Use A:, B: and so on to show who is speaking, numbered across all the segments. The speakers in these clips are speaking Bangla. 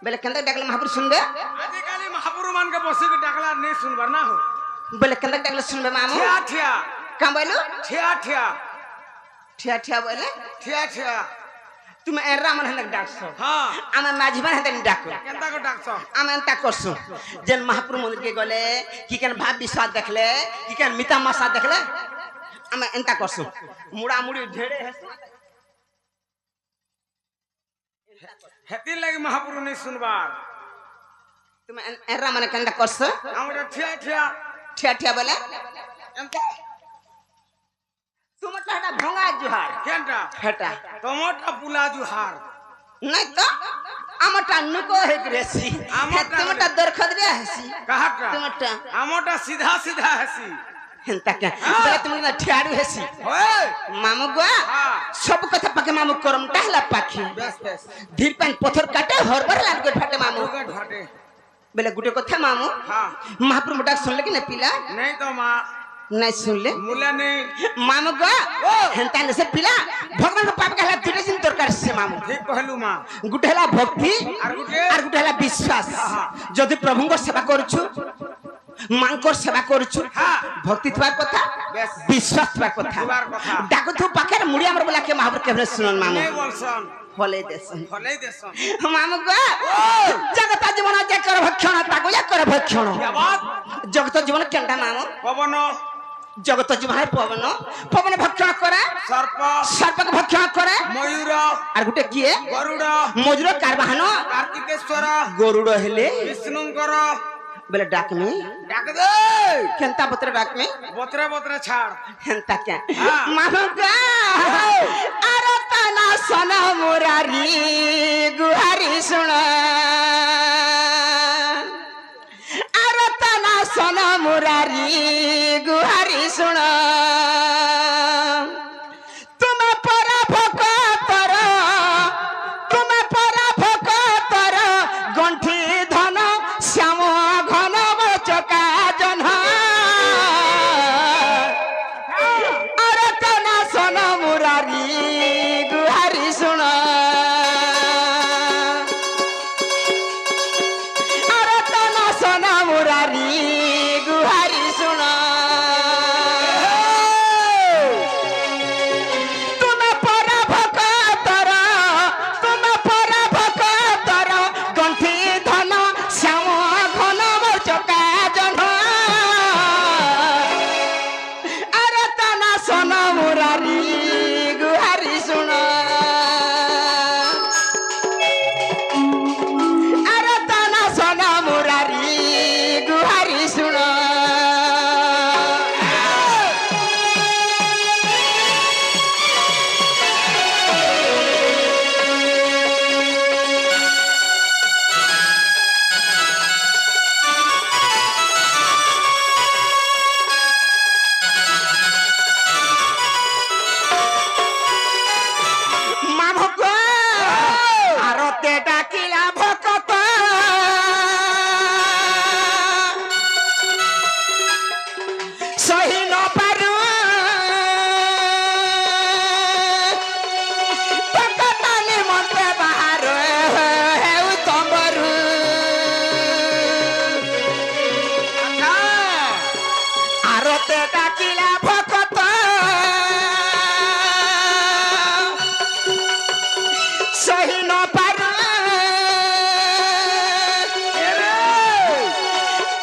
A: বেলে কেন ডাকলে মহাপুর শুনবে
B: आजिकाली महापुरु मान के बसी के डाकला नहीं सुनबर ना हो
A: বেলে কেন ডাকলে শুনবে মামু
B: ठिया ठिया
A: কাম বলো
B: ठिया ठिया
A: ঠিয়া ঠিয়া বলে
B: ठिया ठिया
A: তুমি এরা মানে হেন ডাকছো
B: हाँ
A: আমার মাঝি মানে হেন ডাকো
B: केनता को डाकছো
A: আমি এন্তা করছো যেন মহাপুর মন্দির কে গলে কি কেন ভাব বিশ্বাস দেখলে কি কেন মিতা মাসা দেখলে আমি এন্তা করছো মুড়া মুড়ি ঢেড়ে হেসো
B: हेती लगी महापुरु नहीं सुनबार
A: তুমি এরা মানে কেন করছো
B: हमरा ठिया ठिया
A: ঠিয়া ঠিয়া বলে
B: एंता
A: তোমার তো এটা ভঙ্গা জুহার
B: केनता
A: হেটা
B: टमाटा पुला जुहार
A: নাই তো আমারটা নুকো হয়ে গেছি
B: আমারটা
A: তোমারটা দরখদ রে হাসি
B: कहाटा
A: তোমারটা
B: हमोटा सीधा सीधा हसी
A: হেনতা কে বলে তুমি না ঠিয়াড়ু হেসি
B: ओए
A: মামু গো
B: हाँ
A: সব কথা পাকে মামু করম টাহলা পাখি
B: बस बस
A: ধীর পান পথর কাটে হরবার লাগবে ফাটে মামু
B: उगट हटे
A: বলে গুটে কথা মামু
B: हाँ
A: মহাপ্রভু ডাক শুনলে কি না পিলা
B: नहीं तो माँ
A: নাই শুনলে
B: मुला नहीं
A: মামু গো হেনতা নেসে পিলা ভগবান পাপ গলা দুটো দিন দরকার সে মামু
B: ठीक कहलू माँ
A: গুটে হলা ভক্তি
B: আর গুটে?
A: আর গুটে হলা বিশ্বাস যদি প্রভুঙ্কর সেবা করছু মাঙ্কর সেবা করছু
B: হ্যাঁ।
A: ভক্তি থাকার কথা
B: বেশ।
A: বিশ্বাস থাকার কথা
B: থাকার কথা।
A: ডাকুথু পাখের মুড়ি আমার বলা কে মহাপ্রভু কেবল শুনুন মামু
B: नहीं बोलसन
A: হলে দেশন
B: भले देसन
A: মামু গো জগত জীবন যে কর ভক্ষণ তাকু যা করে ভক্ষণ
B: क्या बात
A: জগত জীবন কেনটা মামু
B: पवन
A: জগত জীবন পবন পবন ভক্ষণ করে
B: सर्प
A: সর্পকে ভক্ষণ করে
B: मयूर
A: আর গুটে কিয়ে
B: गरुड़
A: মজুর কার বাহন
B: कार्तिकेश्वर
A: গরুড় হেলে
B: विष्णुकर
A: বলে ডাকমি
B: डाक दे
A: কেনতা পত্র ডাকমি
B: बोतरे बोतरे छाड़
A: হেনতা কে
B: হ্যাঁ।
A: মামু গো আর তানা সনা মুরারি গুহারি শুণ আর তানা সনা মুরারি গুহারি শুণ তুমি পরা ভকতর তুমি পরা ভকতর গণ্ঠি ধন শ্যাম ঘন চকা জহ্ন আরে কানা সন মুরারি গুহারি শুণ আরে কানা সন মুরারি গুহারি শুণ তুমি পরা ভকতর তুমি পরা ভকতর গণ্ঠি ধন শ্যাম ঘন চকা জহ্ন আরে তানা সন মুরারি গুহারি শুণ আরে তানা সন মুরারি গুহারি শুণ মামু গো আরতে ডাকিলা ভকত সহি ন পারু ভকত নিমন্ত্রে বাহার হেউ তম্বরু আরতে ডাকিলা ভকত সহি ন পারু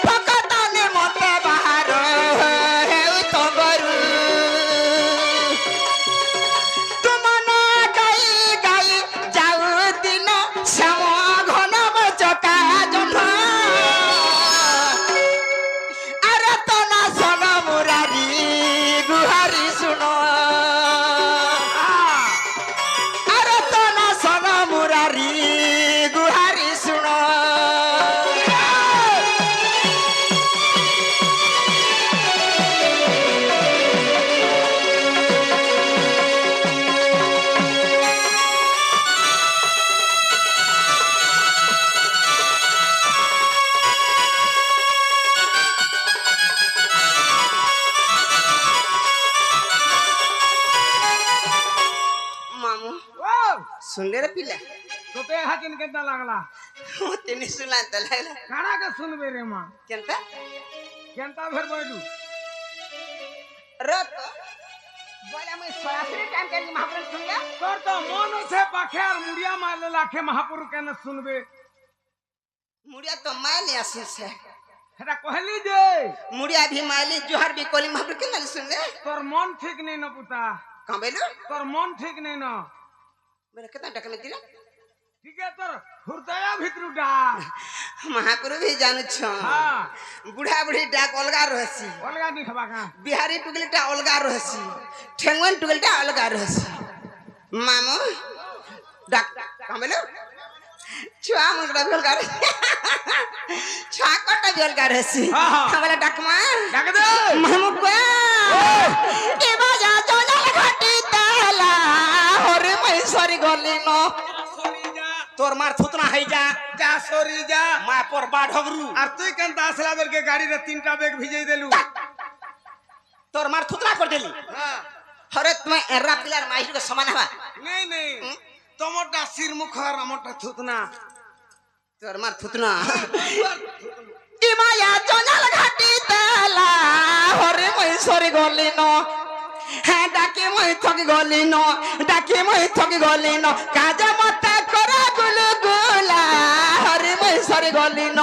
A: ভকত নিমন্ত্রে বাহার হেউ তম্বরু তুম না গাই গাই যাও দিন শ্যাম ঘন চকা জহ্ন আরে তনা সন মুরারি গুহারি শুণ আরে তনা সন মুরারি গুহারি শুণ মামু শুনলে রে পিলা
B: तो ते हाकिन केनता लागला
A: মতে নি শুনা তো লাগলা
B: কারা কে শুনবে রে মা
A: কেনতা
B: কেনতা ফের বইলু
A: রত বলে আমি সরাসরি টাইম কেন মহাপুরুষ শুনলে
B: তোর তো মন আছে পাখে আর মুড়িয়া মারলে লাখে মহাপুরু কেন শুনবে
A: মুড়িয়া তো মাইলে আসিছে
B: এটা কহলি যে
A: মুড়িয়া भी माइली जोहर भी कोली महापुरुष के ना सुनले
B: তোর মন ঠিক নেই না পুতা
A: कहां बेलू
B: তোর মন ঠিক নেই না
A: मेरे कितना डकने दिला
B: ঠিক আছে তোর হৃদয় ভিতরুটা
A: महापुरुष भी जानू छ
B: হ্যাঁ
A: बुढ़ा बुढ़ी डाक अलगा रहसी
B: অলগা নি খাবা কা
A: बिहारी टुगलीटा अलगा रहसी ठेंगवन टुगलीटा अलगा रहसी मामू डाक कहां बेलू छुआ मुंडा भी अलगा छुआ कटा भी अलगा रहसी
B: हाँ, हाँ।
A: हमला डाकमा
B: ডাক দে
A: मामू को ए बाजा जोना घाटी ताला ओरे मैसरी गली न
B: সরি যা
A: तोर मार थुतना है जा
B: যা সরি যা
A: मा पर बाढगरू
B: আর তুই কেন আসলা বেরকে গাড়িরে তিনটা বেগ ভিজাই দেলু
A: तोर मार थुतना कर देली
B: হ্যাঁ
A: अरे तुम्हें एरा पिलार माइर के समान हवा
B: নেই নেই তোমারটা সির মুখ আর আমারটা থুতনা
A: तोर मार थुतना ई माया जोनाल घाटी ताला ओरे मैसरी गली न হ্যাঁ ডাকে মই থকি গলি ন ডাকে মই থকি গলি ন কাজে মতে করা গুলু গুলা হরে মই সরি গলি ন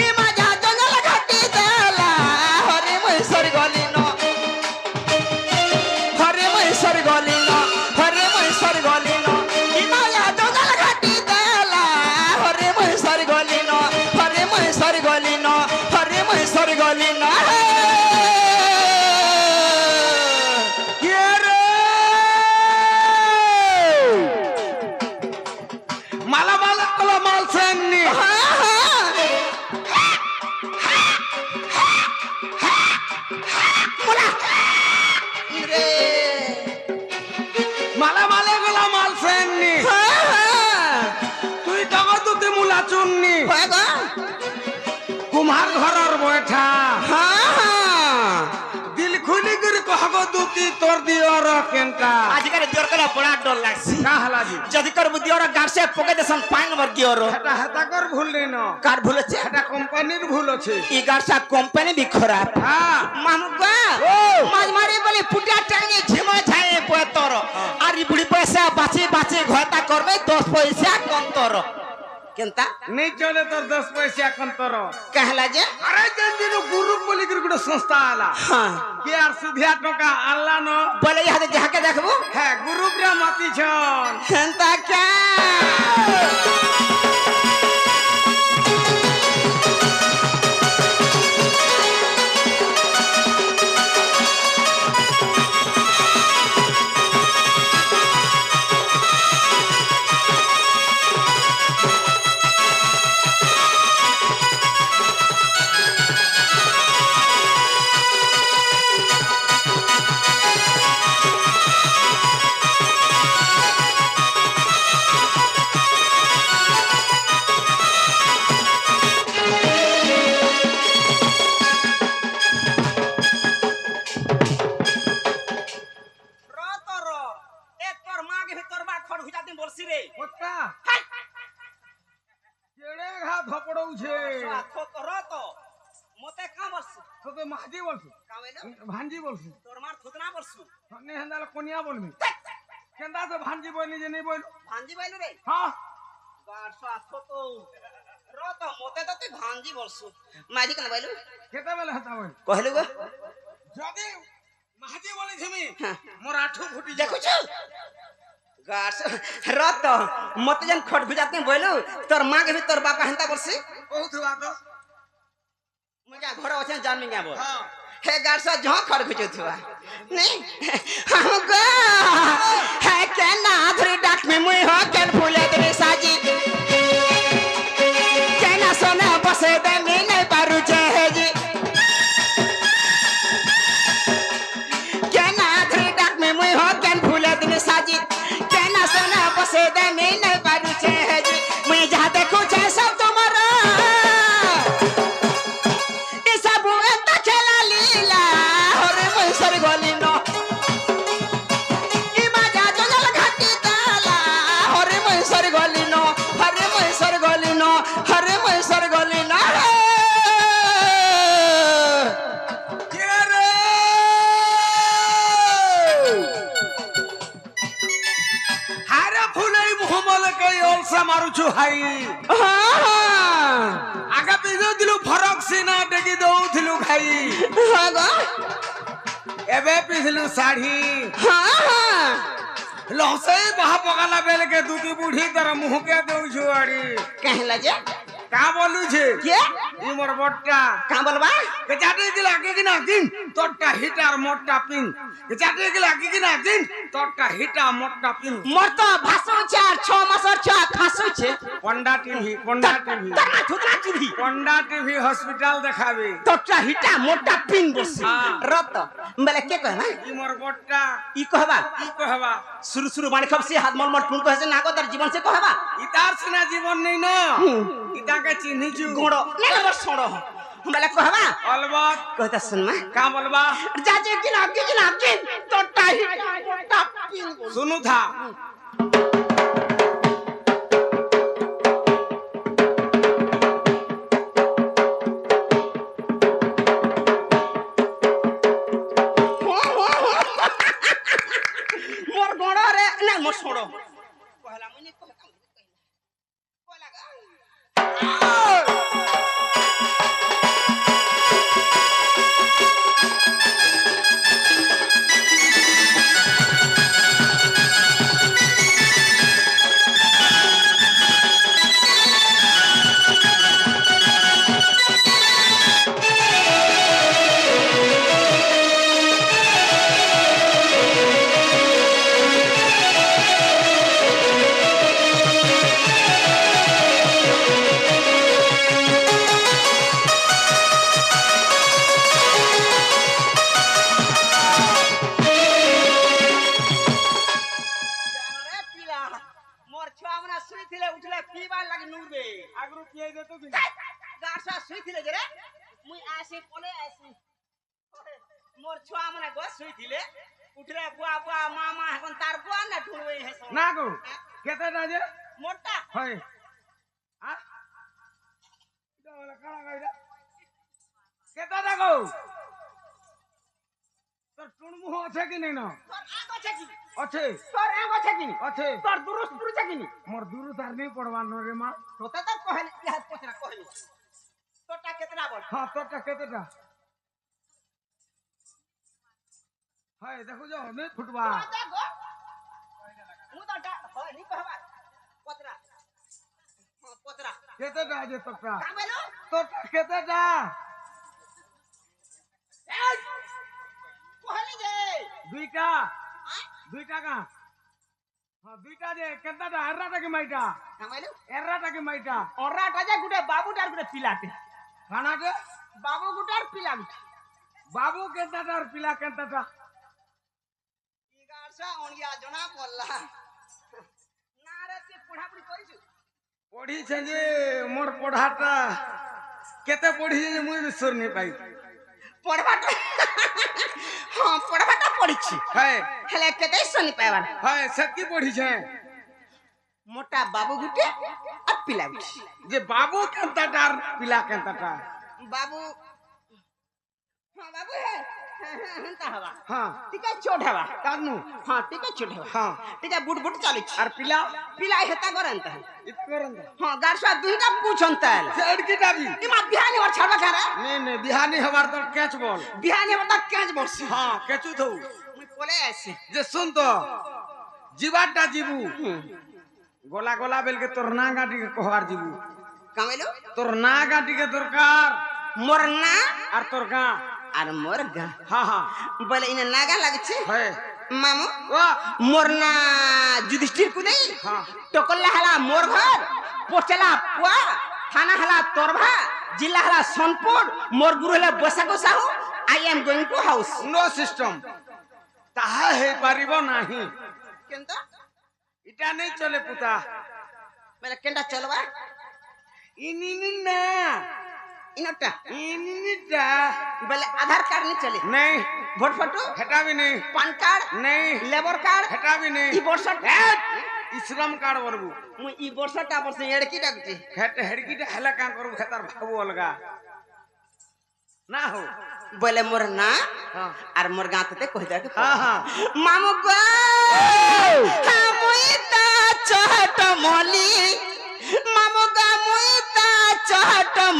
A: ই মাজা জঙ্গল ঘাটি দেলা হরে মই সরি গলি ন হরে মই সরি গলি ন হরে মই সরি গলি ন ই মাজা জঙ্গল ঘাটি দেলা হরে মই সরি গলি ন হরে মই সরি গলি ন হরে মই সরি গলি ন
B: কে রে মালা মালা কলা মাল সেননি মালা মালা কলা মাল সেননি তুই টাকা তুতে মুলা চুননি কুমার ঘরর বৈঠা দিল খুলি করে কহব দুতি তোর দিওর কেনটা
A: आजकल दियोर कला बड़ा डर लागसी
B: কা হালাজি
A: जदि कर दियोर गार से पके देसन पाइन वर दियोर
B: এটা হেতাকর ভুল নেই ন
A: कार भूले छे
B: এটা কোম্পানির ভুল আছে
A: ई गार सा कंपनी भी खराब
B: হ্যাঁ
A: मामुगा
B: ओ।
A: माज मारी बोले पुटिया टांगे झिमा छाए पोतर आरी बुढ़ी पैसा बाची बाची घटा करबे 10 पैसा कम तर केनता
B: নেই চলে তোর 10 পয়সা এখন তোর
A: कहला जे
B: আরে যেদিন গুরু বলি করে একটা সংস্থা আলা
A: हां
B: কে আর সুধিয়া টাকা আল্লাহ ন
A: बोले यहां जाके देखबो
B: হ্যাঁ গুরুরা মাতি ছন
A: केनता क्या
B: ওটা কেড়ে ঘা ধপড়ৌছে তোকে মাঝি বলছু ভাঞ্জি বলছু নে হেন্দাল কোনিয়া বলবি কেন্দা তো ভাঞ্জি বলি যে নেই বল হ্যাঁ কেতে বেলে হেতা বল
A: कहलु गो
B: যদি মাঝি বলি ছিমি
A: হ্যাঁ।
B: মোর আঠু ফুটি
A: देखुछ गास रत मते जन खट गुजाते बोलु तोर मां के भी तोर बापा हंता बरसी
B: বহুত বাত
A: मजा घर अछे जान में बोल
B: হ্যাঁ
A: हे गारसा जहां खट गुजो थुआ नहीं हमको है के ना धरी डाक में मुई हो केन फूले तेरे साजी के ना सोना बसे दे में नहीं पारू छे जी के ना धरी डाक में मुई हो केन फूले तेरे साजी के ना सोना बसे दे में नहीं पारू छे जी मुई जहां देखो छे सब तुम्हारा गली न ई माजा जंगल घाटी ताला हरे मैसर गली न
B: কই অলসা মারুছু হাই আগে পিজো দিলু ফরক সিনা ডেকি দউথিলু খাই এবে পিছলু শাড়ি লসই বাহা পকালা বেলকে দুটি বুढ़ी তার মুহকে দউছু আড়ি
A: कहला जे
B: কা বলুছে
A: के
B: ই মোর বটটা
A: का बोलबा
B: কে চাটি গিলা আগে কিনা দিন তোরটা হিটার মোটটা পিন কে চাটি গিলা আগে কিনা দিন তোরটা হিটা মোটটা পিন
A: मोर तो भासो छे 6 मासर छ खासो छे
B: কোন্ডা টিভি কোন্ডা টিভি
A: तमा थुतरा टीवी
B: কোন্ডা টিভি হসপিটাল দেখাবে
A: तोटा हिटा मोटा पिन बसी
B: हाँ।
A: रत बेले के कहना
B: ই মোর বটটা
A: ई कहबा
B: কি কহবা
A: शुरू शुरू माने कब से हाथ मल मल टुन कहसे नागो तार जीवन से कहबा
B: ইতার সিনা জীবন নেই না ইতাকে চিনিছু
A: गोड़ो ले मोर सोड़ो बेले कहबा
B: অলবত
A: कहता सुन मा
B: কা বলবা
A: जाजे किना तोटा हिटा मोटा पिन बसी
B: শুনু থা
A: मोर गोड़ो रे ना मोर सोड़ो कहला मुनी कहता कहला रे पिला मोर छुआ मना सुई थिले उठले पीबार लागि नुरबे
B: আগরু পিয়ে দে তো
A: गारसा सुई थिले जे रे मुई आसी पले आसी मोर छुआ मना गो सुई थिले उठले बुआ बुआ मामा हकन तार बुआ ना ढुलवे हेसो
B: না গো কেতে না যে
A: मोटा
B: হয় আ এটা বলে কারা গাইরা কেতে না গো তোর টুনমুহ আছে কি নাই না
A: तोर आगो छे की
B: আছে
A: तोर आगो छे की
B: আছে
A: तोर दुरुस्त छे की
B: মোর দূর তার নেই পড়বার ন রে মা
A: তোতা তো कहले इहा पोछरा कहले तोटा केतना बोल
B: হ্যাঁ তোরটা কেতেটা হয় দেখো যাও নেই ফুটবা
A: तोता गो मु तो डा होय नी कहबा पोतरा हां पोतरा
B: কেতেটা আছে তোরটা
A: का बोलो
B: তোরটা কেতেটা
A: कहले जे
B: দুইটা দুইটা কা হ্যাঁ দুইটা যে কেতেটা এররাটা কি মাইটা
A: का बोलो
B: এররাটা কি মাইটা
A: ओराटा जे गुटे बाबूटार गुटे पिलाते
B: খানাকে
A: बाबू गुटार पिला गुटे
B: বাবু কেতেটা আর পিলা কেতেটা
A: ई गारसा ओनिया जना पल्ला ना रे ते पढ़ापड़ी करिछु
B: পড়িছে যে মোর পড়াটা কেতে পড়িছে যে মুই বিশ্বর নি পাই
A: पढ़बाटा हां पढ़बाटा पढ़िछि
B: হ্যাঁ
A: हेले केते सनी पाइबार
B: হ্যাঁ সত্যি পড়িছে
A: मोटा बाबू गुटे और पिला गुटे
B: যে বাবু কেতেটা আর পিলা কেতেটা
A: बाबू हां बाबू है हंता हवा
B: হ্যাঁ
A: टिका छोट हवा
B: কানু
A: हां टिका छोट हवा
B: হ্যাঁ
A: टिका बुट बुट चालू
B: আর পিলা
A: पिला हेता करंत
B: ইতকরন
A: हां गारसा दुईटा पूछंत
B: সেড়কি দাবি
A: इमा बिहानी और छड़वा खारा
B: নে নে বিহানি হবার তো ক্যাচ বল
A: बिहानी बता कैच बरसी
B: হ্যাঁ কেচু থৌ
A: मुई पले आसी
B: যে শুন তো জীবাটা জীবু গোলা গোলা বেলকে তোর না গাটিকে কহবার জীবু
A: कामेलो
B: তোর না গাটিকে দরকার
A: मोरना
B: আর তোর গা
A: और मोरगा
B: হ্যাঁ হ্যাঁ
A: बोले इने नागा लागছে
B: হয়
A: मामू
B: ও
A: मोरना युधिष्ठिर को नहीं
B: हाँ।
A: टोकला हला मोर घर पोचला पुआ थाना हला तोरभा जिला हला सोनपुर मोर गुरु हला बसाको Sahu I am going to house
B: no system তাহা হই পারিব নাহি
A: केंता
B: এটা নেই চলে পুতা
A: मेरा केंटा चलवा
B: ইনিনি না
A: इनोटा
B: ইনিনিটা
A: बोले आधार कार्ड नहीं चले
B: নেই
A: वोट फोटो
B: হেটা भी नहीं
A: पान कार्ड
B: नहीं
A: लेबर कार्ड
B: হেটা भी नहीं
A: ई वर्षट
B: ইশ্রম কার্ড বলবু
A: मु ई वर्षटा वर्ष एड़की डाकती
B: হেট হেড়কিটা হেলা কাম করবু হেতার ভাবু অলগা না হো
A: बोले मोर ना
B: हाँ।
A: और मोर गांव ते कह दे
B: हाँ, हाँ।
A: मामू गो हम ता चहट मली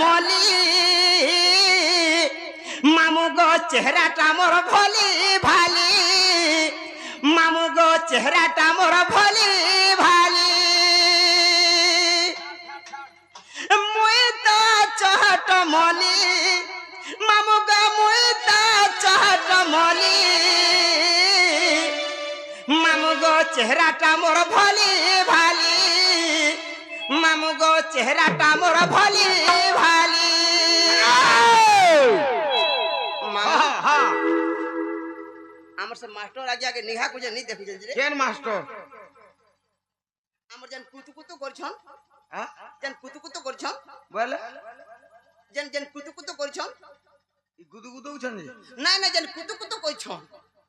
A: মলি মামু গো চেহারাটা মোর ভলি ভালি মামু গো চেহারাটা মোর ভলি ভালি মুই তো চহট মলি মামু গো মুই তো চহট মলি মামু গো চেহারাটা মোর ভলি ভালি মামু গো চেহারাটা মোর ভলি ভালি আমার সে মাস্টার আগে আগে নিহা কুজে নি দেখি যে
B: কেন মাস্টার
A: আমার যেন কুতু কুতু করছন
B: হ্যাঁ
A: যেন কুতু কুতু করছন
B: বলে
A: যেন যেন কুতু কুতু করছন
B: গুদু গুদু উছনি
A: নাই নাই যেন কুতু কুতু করছন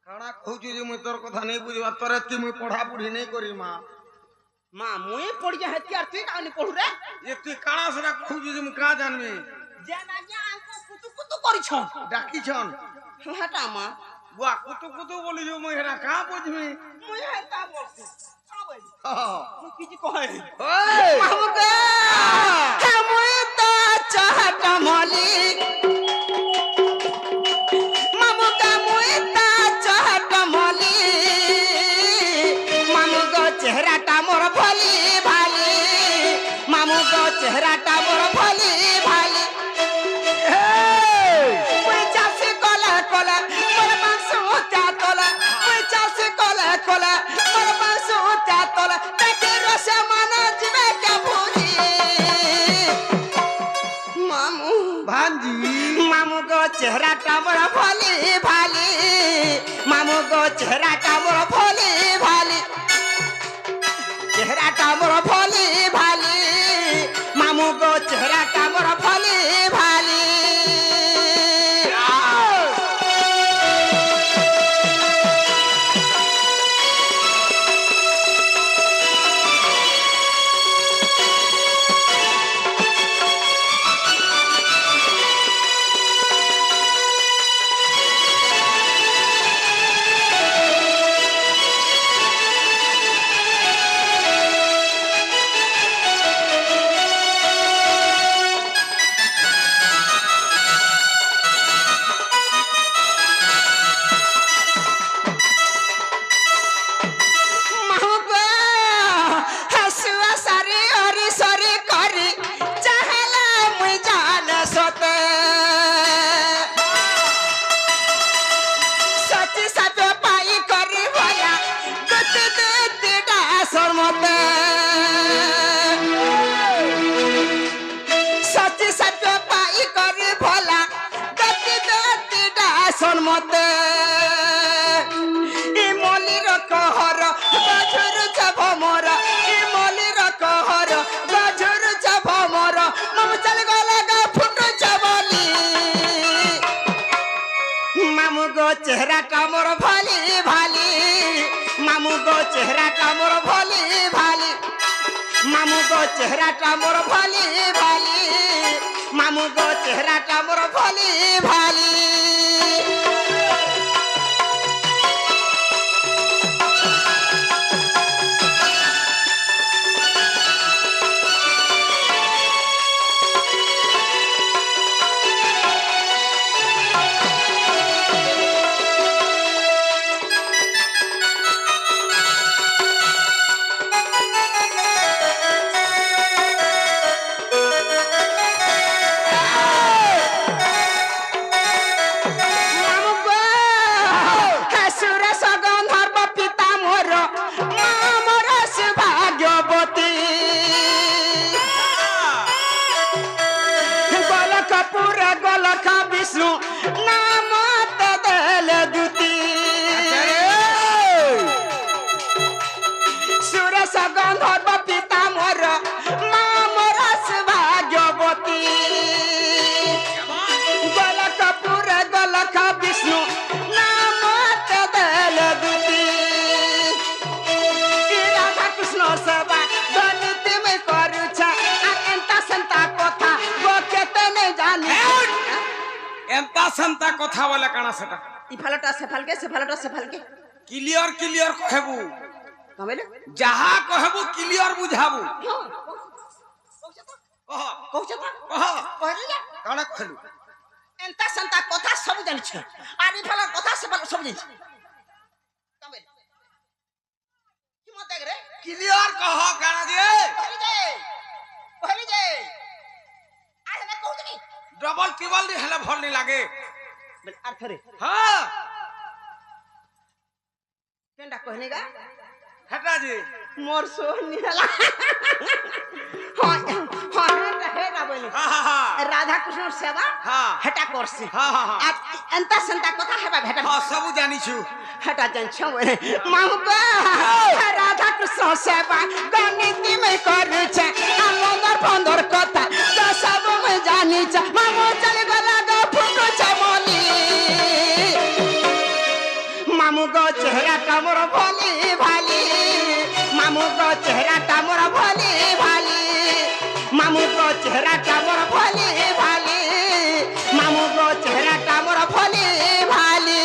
B: কাଣା কହୁଛୁ যে মুই তোর কথা নেই বুঝবা তোর কি মুই পঢ়া পঢ়ি নেই করি মা
A: মা মুই পড়ি যা হেতি আর তুই কানি পড়ু রে
B: এ তুই কাଣା সেটা কହୁଛୁ যে মুই কা জানবি
A: যেন আগে আঙ্কো কুতু কুতু করছন
B: ডাকিছন
A: হাটা মা
B: বুয়া কুতু কুতু বলি যে মুই হেরা কা বুঝবি
A: মুই হেতা বলছি সবাই
B: হ্যাঁ
A: মুই কিছু কই
B: ওই
A: মামুকা মুই তো চাহত মলিক মামুকা মুই তো চাহত মলিক মামু গো চেহারাটা মোর ভলি ভালি মামু গো চেহারাটা মোর ভলি ভালি মুই চাষি কলা কলা মোর মাংস উঠা তোলা মুই চাষি কলা কলা মোর মাংস উঠা তোলা দেখে রসে মানা জিবে কে ভুজি মামু
B: ভাঞ্জি
A: মামু গো চেহারাটা মোর ভলি ভালি মামু গো চেহারাটা মোর ভলি ভালি চেহারাটা মোর ভলি ভালি মামু গো চেহারাটা মোর ভলি ভালি মতে ই মলির কহর গজুর যাব মোর ই মলির কহর গজুর যাব মোর মামু চল গলা গা ফুটু যাবলি মামু গো চেহারাটা মোর ভলি ভালি মামু গো চেহারাটা মোর ভলি ভালি মামু গো চেহারাটা মোর ভলি ভালি মামু গো চেহারাটা মোর ভলি ভালি
B: সেন্তা কথা বলে কানা সেটা
A: ইফালটা সেফালকে
B: ক্লিয়ার ক্লিয়ার কহেবু
A: কমেলে
B: যাহা কহেবু ক্লিয়ার বুঝাবু कह
A: कहू छ
B: कह
A: कहली जा
B: काना कहलु
A: एंता संता कथा सब जानि छ आरी फला कथा से सब जानि छ तमे की मत देख रे
B: क्लियर कह काना जे
A: कहली जे आरे ना कहू नी
B: डबल टिबल नी हला भर नहीं लागे
A: बोल अर्थरे
B: हां
A: केंडा कहनी गा
B: हटा जी
A: मोर सोनी हला हां हां हे ना बोली
B: हां
A: राधा कृष्ण सेवा
B: हां
A: हटा करसी
B: हां हां
A: आज एंता संता कथा हेबा भेटा
B: हां सब जानी छु
A: हटा जान छ मामुका राधा कृष्ण सेवा गणित में करू छ अंदर बंदर कथा तो सब में जानी छ मामू चल गला ग फुटो छ मोली मामू को चेहरा कमर भोली भाली मामू को चेहरा कमर भोली भाली मामू को चेहरा कमर भोली भाली मामू को चेहरा कमर भोली भाली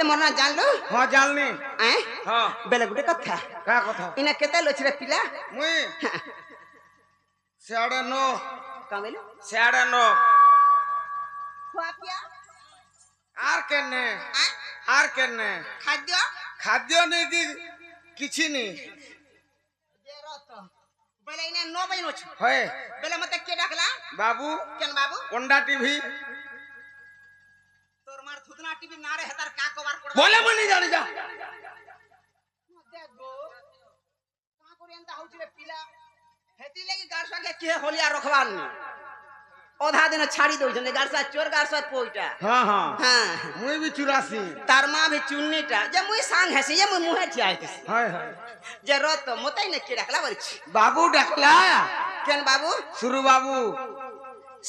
A: मरना जान लो
B: हां जाननी
A: हैं
B: हां
A: बेले गुटे कथा
B: का कथा
A: इना केते लोचरे पिला
B: मुई 9:30
A: कामेलो
B: 9:30
A: खुआ पिया
B: आर केने
A: खाद्य
B: खाद्य नहीं कि किछि नहीं
A: जेरो तो बेले इने 9 बजे नो छ
B: होय
A: बेले मते के डाकला
B: बाबू
A: केन बाबू
B: कोंडा टीवी
A: मार थुतना टीवी नारे हतार का कवर पड़
B: बोले मनी जानी जा
A: देखो का कोरियंता होचले पिला हेती लेगी गारसा के होलिया रखवान ओधा दिन छाड़ी दो जने गारसा चोर गारसा पोइटा
B: हां हां
A: हां
B: मुई भी 84
A: तारमा भी चुन्नीटा जे मुई सांग है से ये मुई मुहे छियाइते
B: हाय हाय
A: जे रत मोतै ने के डाकला बरछ
B: बाबू डाकला
A: केन बाबू
B: शुरू बाबू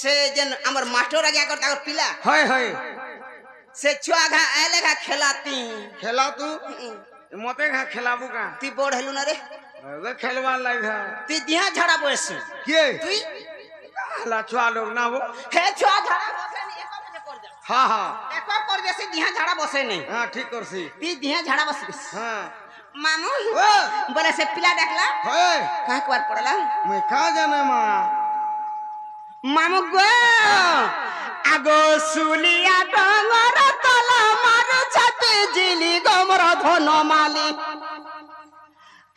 A: से जन हमर मास्टर आ गया करता पिला
B: हाय हाय
A: से छुआ घा आले घा खेलाती
B: खेला तू मते घा खेलाबू का
A: ती बोड़ हेलु न रे
B: वे खेलवा लाई घा
A: ती दिहा झाड़ा बस
B: के
A: तू
B: ला छुआ लोग ना वो
A: हे छुआ झाड़ा बसे नहीं एको बजे कर जा
B: हां हां
A: एको कर बेसी दिहा झाड़ा बसे नहीं
B: हां ठीक करसी
A: ती दिहा झाड़ा बस
B: हां
A: मामू
B: ओ
A: बोले से पिला देखला
B: होय
A: का बार पड़ला
B: मैं का जाने मां
A: मामू गो आगो सुलिया डंगर तला मार छते जिली गमर धन माली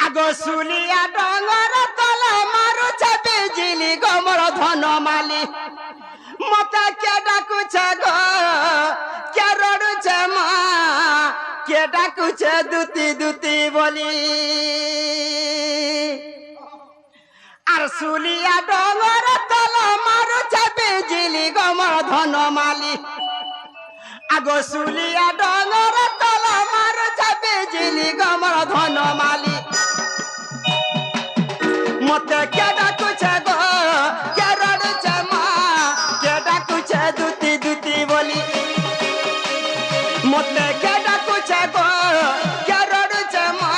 A: आगो सुलिया डंगर तला मार छते जिली गमर धन माली मता के डाकू छ गो के रडू छ मा के डाकू छ दुती दुती बोली আর সুলিয়া ডঙ্গর তল মারু চাপে জিলি গমর ধন মালি আগো সুলিয়া ডঙ্গর তল মারু চাপে জিলি গমর ধন মালি মতে কে ডাকুছে গো কে রড়ছে মা কে ডাকুছে দুতি দুতি বলি মতে কে ডাকুছে গো কে রড়ছে মা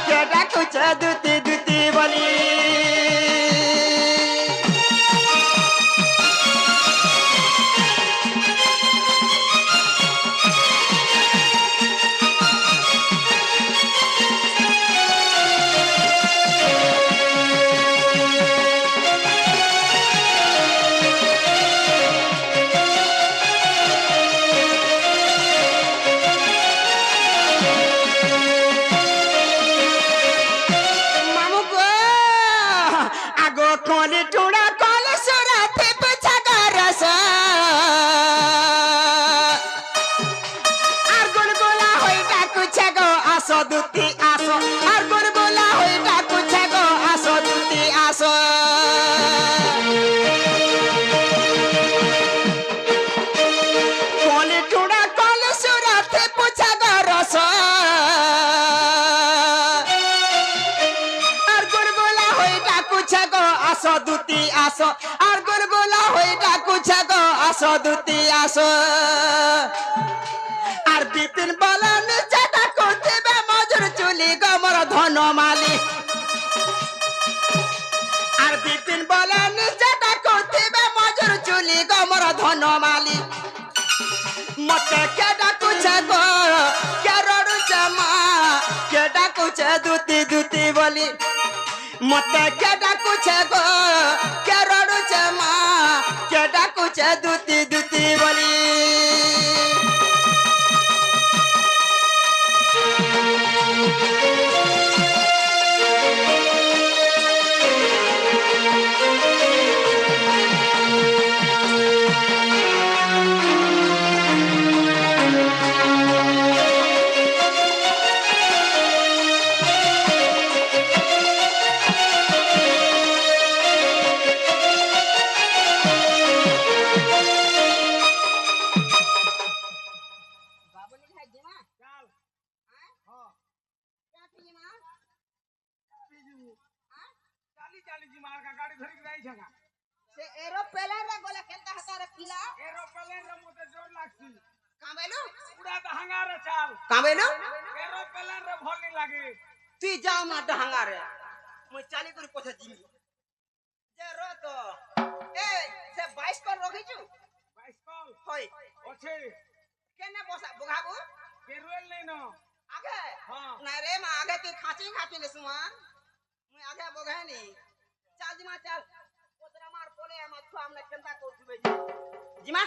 A: কে ডাকুছে দুতি দুতি বলি আসো দুতি আসো আর বিপিন বলে নিচেটা করতে মজুর চুলি গমর ধনমালি আর বিপিন বলে নিচেটা করতে মজুর চুলি গমর ধনমালি মতে কে ডাকুছে গো কে রড়ুছে মা কে ডাকুছে দুতি দুতি বলি মতে কে ডাকুছে গো কে রড়ুছে মা কে ডাকুছে দুতি দুতি বলি
B: चल हाँ चाली चाली जी मार का गाड़ी धरी जाई छगा
A: से एरोप्लेन रे गोला केनता हता रे पिला
B: एरोप्लेन रे मोते जोर लागसी
A: काबेलु
B: उड़ा दहंगा रे चाल
A: काबेलु
B: एरोप्लेन रे भल नहीं लागे
A: তুই যাও না ডাঙ্গা রে মই চালি করে পথে জিমি যে র তো এ সে 22 কর রখিছু
B: बाइस्कल
A: হই
B: ओछे
A: কেনে বসা বগাবু
B: केरुएल नहीं न
A: আগে
B: हाँ
A: না রে মা আগে তুই খাঁচি খাঁচি লে সুমা মই আগে বগানি চাল জিমা চাল ওতরা মার পলে আমার তো আমনে কেনতা করছু বে জিমা